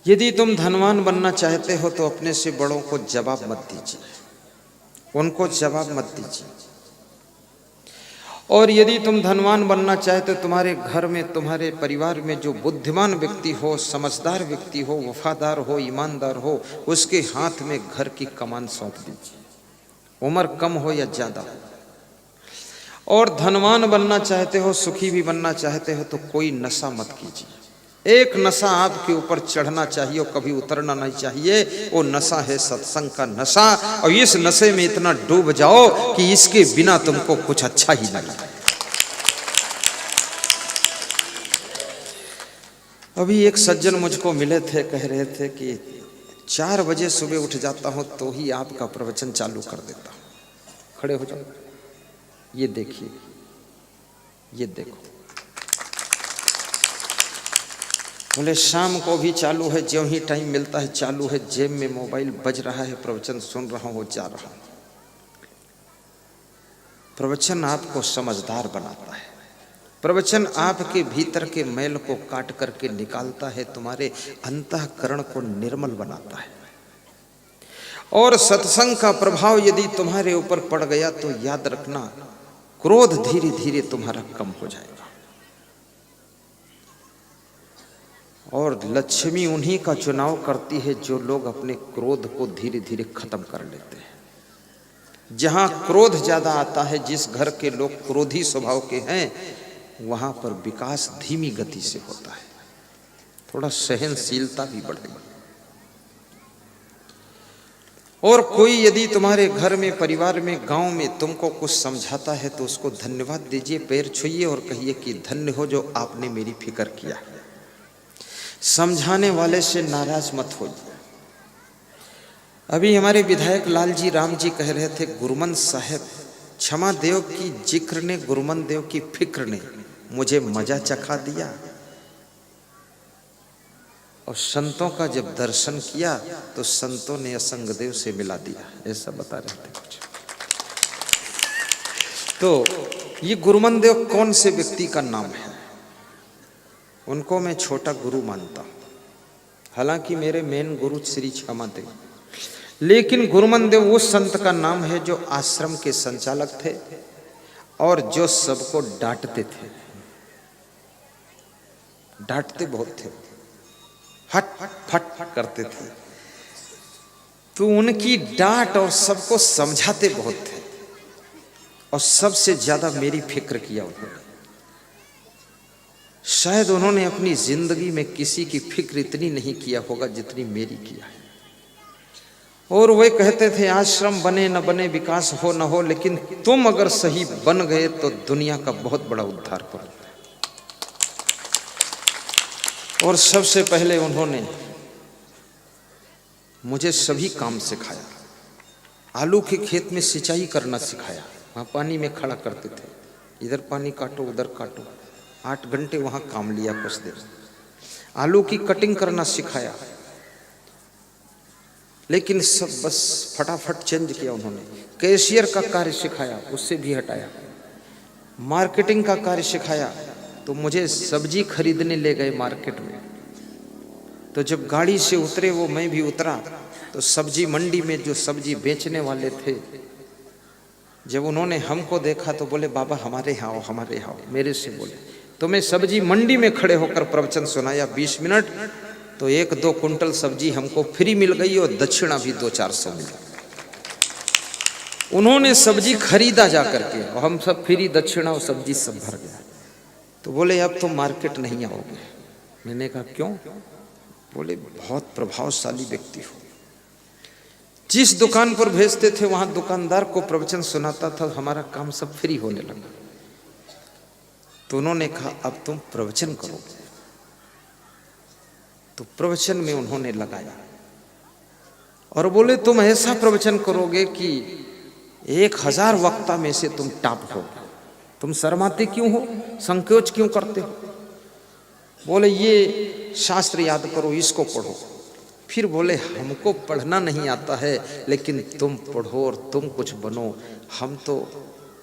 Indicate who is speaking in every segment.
Speaker 1: यदि तुम धनवान बनना चाहते हो तो अपने से बड़ों को जवाब मत दीजिए, उनको जवाब मत दीजिए। और यदि तुम धनवान बनना चाहते हो, तुम्हारे घर में, तुम्हारे परिवार में जो बुद्धिमान व्यक्ति हो, समझदार व्यक्ति हो, वफादार हो, ईमानदार हो, उसके हाथ में घर की कमान सौंप दीजिए, उम्र कम हो या ज्यादा हो। और धनवान बनना चाहते हो, सुखी भी बनना चाहते हो, तो कोई नशा मत कीजिए। एक नशा आपके ऊपर चढ़ना चाहिए और कभी उतरना नहीं चाहिए। वो नशा है सत्संग का नशा। और इस नशे में इतना डूब जाओ कि इसके बिना तुमको कुछ अच्छा ही नहीं लगे। अभी एक सज्जन मुझको मिले थे, कह रहे थे कि 4 बजे सुबह उठ जाता हूं तो ही आपका प्रवचन चालू कर देता हूं। खड़े हो जाओ, ये देखिए, ये देखो। बोले शाम को भी चालू है, ज्यों ही टाइम मिलता है चालू है, जेब में मोबाइल बज रहा है, प्रवचन सुन रहा हूं, जा रहा हूं। प्रवचन आपको समझदार बनाता है, प्रवचन आपके भीतर के मैल को काट करके निकालता है, तुम्हारे अंतःकरण को निर्मल बनाता है। और सत्संग का प्रभाव यदि तुम्हारे ऊपर पड़ गया तो याद रखना, क्रोध धीरे धीरे तुम्हारा कम हो जाएगा। और लक्ष्मी उन्हीं का चुनाव करती है जो लोग अपने क्रोध को धीरे धीरे खत्म कर लेते हैं। जहां क्रोध ज्यादा आता है, जिस घर के लोग क्रोधी स्वभाव के हैं, वहां पर विकास धीमी गति से होता है, थोड़ा सहनशीलता भी बढ़ेगी। और कोई यदि तुम्हारे घर में, परिवार में, गांव में तुमको कुछ समझाता है तो उसको धन्यवाद दीजिए, पैर छूइए और कहिए कि धन्य हो जो आपने मेरी फिक्र किया। समझाने वाले से नाराज मत हो। अभी हमारे विधायक लालजी राम जी कह रहे थे, गुरुमन साहब, क्षमा देव की जिक्र ने, गुरुमन देव की फिक्र ने मुझे मजा चखा दिया, और संतों का जब दर्शन किया तो संतों ने असंग देव से मिला दिया, ऐसा बता रहे थे कुछ। तो ये गुरुमन देव कौन से व्यक्ति का नाम है? उनको मैं छोटा गुरु मानता हूं, हालांकि मेरे मेन गुरु श्री क्षमा देव, लेकिन गुरुमन देव उस संत का नाम है जो आश्रम के संचालक थे और जो सबको डांटते थे। डांटते बहुत थे, हट फट करते थे, तो उनकी डांट और सबको समझाते बहुत थे। और सबसे ज्यादा मेरी फिक्र किया उन्होंने। शायद उन्होंने अपनी जिंदगी में किसी की फिक्र इतनी नहीं किया होगा जितनी मेरी किया है। और वे कहते थे, आश्रम बने न बने, विकास हो न हो, लेकिन तुम अगर सही बन गए तो दुनिया का बहुत बड़ा उद्धार करोगे। और सबसे पहले उन्होंने मुझे सभी काम सिखाया। आलू के खेत में सिंचाई करना सिखाया, वहां पानी में खड़ा करते थे, इधर पानी काटो उधर काटो, 8 घंटे वहां काम लिया कुछ देर। आलू की कटिंग करना सिखाया, लेकिन सब बस फटाफट चेंज किया उन्होंने। कैशियर का कार्य सिखाया, उससे भी हटाया। मार्केटिंग का कार्य सिखाया, तो मुझे सब्जी खरीदने ले गए मार्केट में। तो जब गाड़ी से उतरे वो, मैं भी उतरा, तो सब्जी मंडी में जो सब्जी बेचने वाले थे, जब उन्होंने हमको देखा तो बोले, बाबा हमारे यहाँ आओ, हमारे यहाँ आओ। मेरे से बोले, तो मैं सब्जी मंडी में खड़े होकर प्रवचन सुनाया 20 मिनट, तो 1-2 कुंटल सब्जी हमको फ्री मिल गई और दक्षिणा भी 200-400 मिल गई। उन्होंने सब्जी खरीदा जा करके और हम सब फ्री, दक्षिणा और सब्जी सब भर गया। तो बोले अब तो मार्केट नहीं आओगे। मैंने कहा क्यों? बोले बहुत प्रभावशाली व्यक्ति हो। जिस दुकान पर भेजते थे वहां दुकानदार को प्रवचन सुनाता था, हमारा काम सब फ्री होने लगा। तो उन्होंने कहा अब तुम प्रवचन करोगे। तो प्रवचन में उन्होंने लगाया और बोले तुम ऐसा प्रवचन करोगे कि 1000 वक्ता में से तुम टॉप हो। तुम शर्माते क्यों हो, संकोच क्यों करते हो? बोले ये शास्त्र याद करो, इसको पढ़ो। फिर बोले हमको पढ़ना नहीं आता है, लेकिन तुम पढ़ो और तुम कुछ बनो। हम तो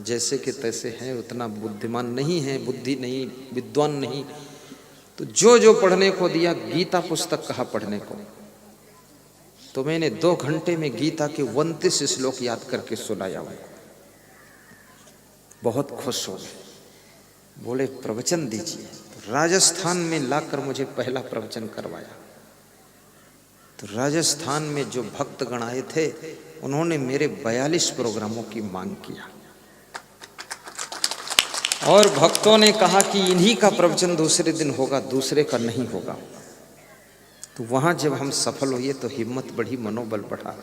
Speaker 1: जैसे कि तैसे हैं, उतना बुद्धिमान नहीं है, बुद्धि नहीं, विद्वान नहीं, तो जो जो पढ़ने को दिया, गीता पुस्तक कहा पढ़ने को, तो मैंने 2 घंटे में गीता के 29 श्लोक याद करके सुनाया हुआ। बहुत खुश हो गए, बोले प्रवचन दीजिए। तो राजस्थान में लाकर मुझे पहला प्रवचन करवाया। तो राजस्थान में जो भक्तगण आए थे उन्होंने मेरे 42 प्रोग्रामों की मांग किया, और भक्तों ने कहा कि इन्हीं का प्रवचन दूसरे दिन होगा, दूसरे का नहीं होगा। तो वहाँ जब हम सफल हुए तो हिम्मत बढ़ी, मनोबल बढ़ा,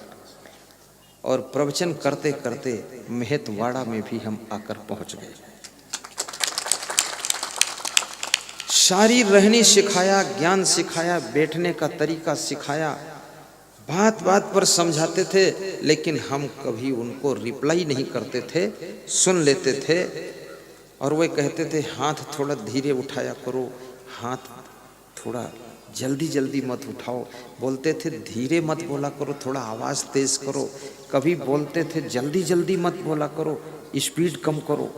Speaker 1: और प्रवचन करते करते मेहतवाड़ा में भी हम आकर पहुँच गए। शारीर रहनी सिखाया, ज्ञान सिखाया, बैठने का तरीका सिखाया, बात बात पर समझाते थे, लेकिन हम कभी उनको रिप्लाई नहीं करते थे, सुन लेते थे। और वे कहते थे हाथ थोड़ा धीरे उठाया करो, हाथ थोड़ा जल्दी जल्दी मत उठाओ। बोलते थे धीरे मत बोला करो, थोड़ा आवाज़ तेज करो। कभी बोलते थे जल्दी जल्दी मत बोला करो, स्पीड कम करो।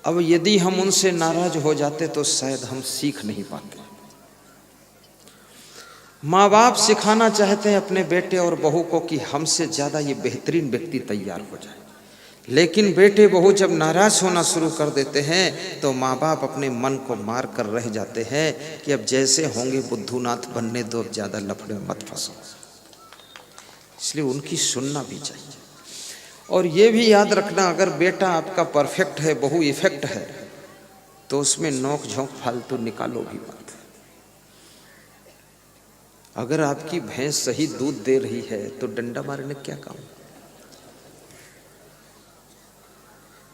Speaker 1: अब यदि हम उनसे नाराज हो जाते तो शायद हम सीख नहीं पाते। माँ बाप सिखाना चाहते हैं अपने बेटे और बहू को कि हमसे ज़्यादा ये बेहतरीन व्यक्ति तैयार हो जाए, लेकिन बेटे बहू जब नाराज होना शुरू कर देते हैं तो माँ बाप अपने मन को मार कर रह जाते हैं कि अब जैसे होंगे बुद्धूनाथ बनने दो, अब ज़्यादा लफड़े में मत फंसो। इसलिए उनकी सुनना भी चाहिए। और ये भी याद रखना, अगर बेटा आपका परफेक्ट है, बहू इफेक्ट है, तो उसमें नोक झोंक फालतू निकालो भी मत। अगर आपकी भैंस सही दूध दे रही है तो डंडा मारने क्या काम।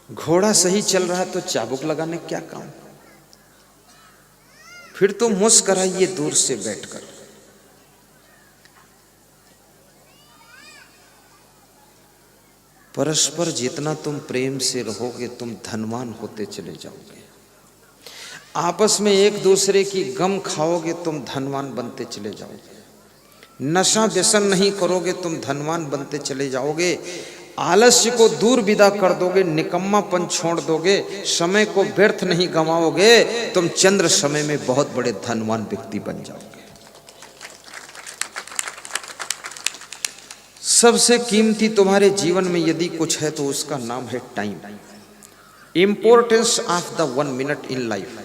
Speaker 1: घोड़ा सही चल रहा है तो चाबुक लगाने क्या काम। फिर तो मुस्कुराइए दूर से बैठकर। परस्पर जितना तुम प्रेम से रहोगे तुम धनवान होते चले जाओगे। आपस में एक दूसरे की गम खाओगे तुम धनवान बनते चले जाओगे। नशा व्यसन नहीं करोगे तुम धनवान बनते चले जाओगे। आलस्य को दूर विदा कर दोगे, निकम्मापन छोड़ दोगे, समय को व्यर्थ नहीं गंवाओगे, तुम चंद्र समय में बहुत बड़े धनवान व्यक्ति बन जाओगे। सबसे कीमती तुम्हारे जीवन में यदि कुछ है तो उसका नाम है time. Importance of the 1 minute in life.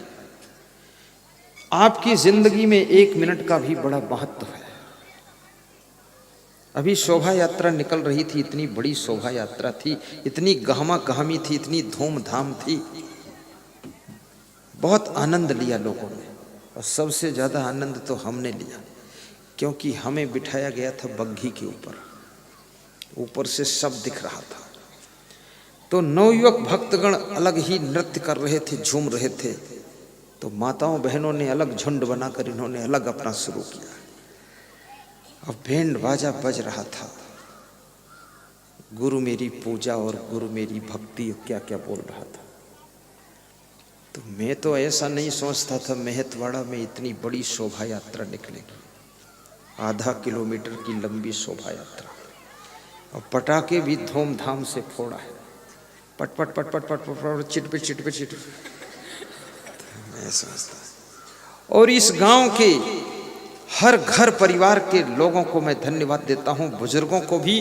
Speaker 1: आपकी जिंदगी में 1 मिनट का भी बड़ा महत्व है। अभी शोभा यात्रा निकल रही थी, इतनी बड़ी शोभा यात्रा थी, इतनी गहमा गहमी थी, इतनी धूमधाम थी, बहुत आनंद लिया लोगों ने। और सबसे ज्यादा आनंद तो हमने लिया, क्योंकि हमें बिठाया गया था बग्घी के ऊपर, ऊपर से सब दिख रहा था। तो नवयुवक भक्तगण अलग ही नृत्य कर रहे थे, झूम रहे थे। तो माताओं बहनों ने अलग झुंड बनाकर इन्होंने अलग अपना शुरू किया। अब बैंड बाजा बज रहा था, गुरु मेरी पूजा और गुरु मेरी भक्ति क्या क्या बोल रहा था। तो मैं तो ऐसा नहीं सोचता था मेहतवाड़ा में इतनी बड़ी शोभा यात्रा निकलेगी, 0.5 किलोमीटर की लंबी शोभा यात्रा, और पटाखे भी धूमधाम से फोड़ा है, पट पट पट पट पट पट, चिट चिट चिट। मैं समझता, और इस गांव के हर घर परिवार के लोगों को मैं धन्यवाद देता हूं, बुजुर्गों को भी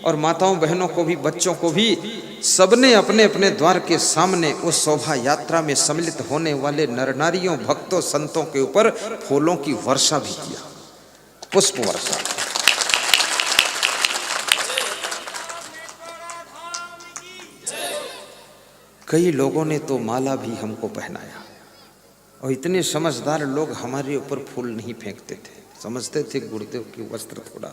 Speaker 1: और माताओं बहनों को भी, बच्चों को भी। सबने अपने अपने द्वार के सामने उस शोभा यात्रा में सम्मिलित होने वाले नर नारियों, भक्तों, संतों के ऊपर फूलों की वर्षा भी किया, पुष्प वर्षा। कई लोगों ने तो माला भी हमको पहनाया, और इतने समझदार लोग हमारे ऊपर फूल नहीं फेंकते थे, समझते थे गुरुदेव के वस्त्र थोड़ा।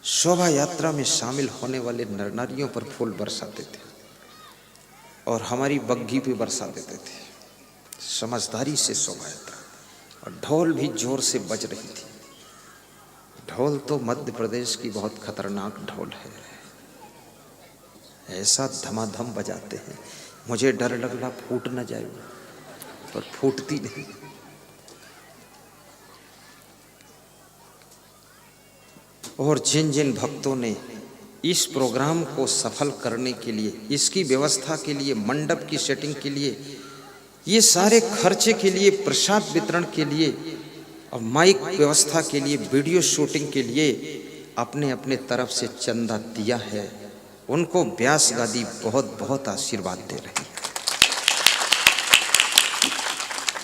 Speaker 1: शोभा यात्रा में शामिल होने वाले नर नारियों पर फूल बरसाते थे और हमारी बग्घी पे बरसा देते थे, समझदारी से शोभा यात्रा। और ढोल भी जोर से बज रही थी। ढोल तो मध्य प्रदेश की बहुत खतरनाक ढोल है, ऐसा धमाधम बजाते हैं, मुझे डर लग रहा फूट न जाए, पर फूटती नहीं। और जिन जिन भक्तों ने इस प्रोग्राम को सफल करने के लिए, इसकी व्यवस्था के लिए, मंडप की सेटिंग के लिए ये सारे खर्चे के लिए, प्रसाद वितरण के लिए और माइक व्यवस्था के लिए, वीडियो शूटिंग के लिए अपने अपने तरफ से चंदा दिया है। उनको व्यास गादी बहुत बहुत आशीर्वाद दे रही है।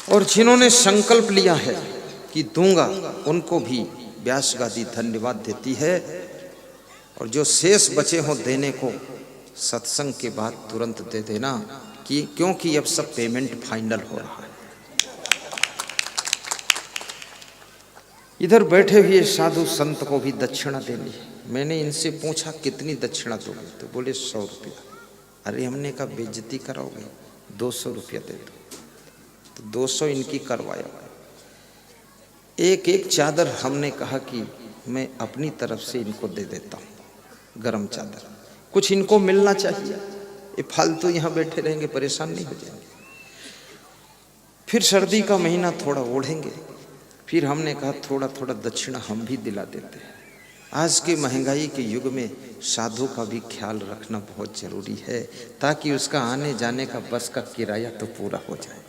Speaker 1: और जिन्होंने संकल्प लिया है कि दूंगा, उनको भी व्यास गादी धन्यवाद देती है। और जो शेष बचे हों देने को, सत्संग के बाद तुरंत दे देना, कि क्योंकि अब सब पेमेंट फाइनल हो रहा है। इधर बैठे हुए साधु संत को भी दक्षिणा देनी है। मैंने इनसे पूछा कितनी दक्षिणा दोगे, तो बोले 100 रुपया। अरे हमने कहा बेइज्जती कराओगे, 200 रुपया दे दो। तो 200 इनकी करवाया। एक एक चादर हमने कहा कि मैं अपनी तरफ से इनको दे देता हूँ, गरम चादर। कुछ इनको मिलना चाहिए, ये फालतू यहाँ बैठे रहेंगे, परेशान नहीं हो जाएंगे। फिर सर्दी का महीना थोड़ा ओढ़ेंगे। फिर हमने कहा थोड़ा थोड़ा दक्षिणा हम भी दिला देते हैं। आज के महंगाई के युग में साधु का भी ख्याल रखना बहुत जरूरी है, ताकि उसका आने जाने का बस का किराया तो पूरा हो जाए।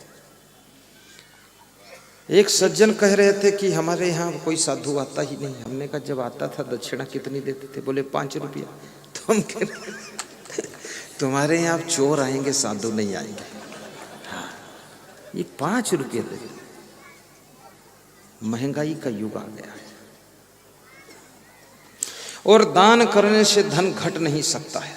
Speaker 1: एक सज्जन कह रहे थे कि हमारे यहाँ कोई साधु आता ही नहीं। हमने कहा जब आता था दक्षिणा कितनी देते थे? बोले 5 रुपया। तो हम कह रहे तुम्हारे यहाँ चोर आएंगे, साधु नहीं आएंगे। हाँ, ये 5 रुपये देते। महंगाई का युग आ गया है। और दान करने से धन घट नहीं सकता है,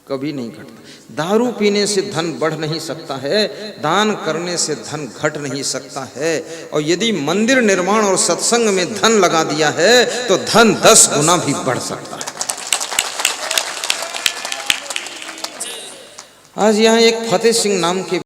Speaker 1: कभी नहीं घटता। दारू पीने से धन बढ़ नहीं सकता है, दान करने से धन घट नहीं सकता है। और यदि मंदिर निर्माण और सत्संग में धन लगा दिया है तो धन 10 गुना भी बढ़ सकता है। आज यहाँ एक फतेह सिंह नाम के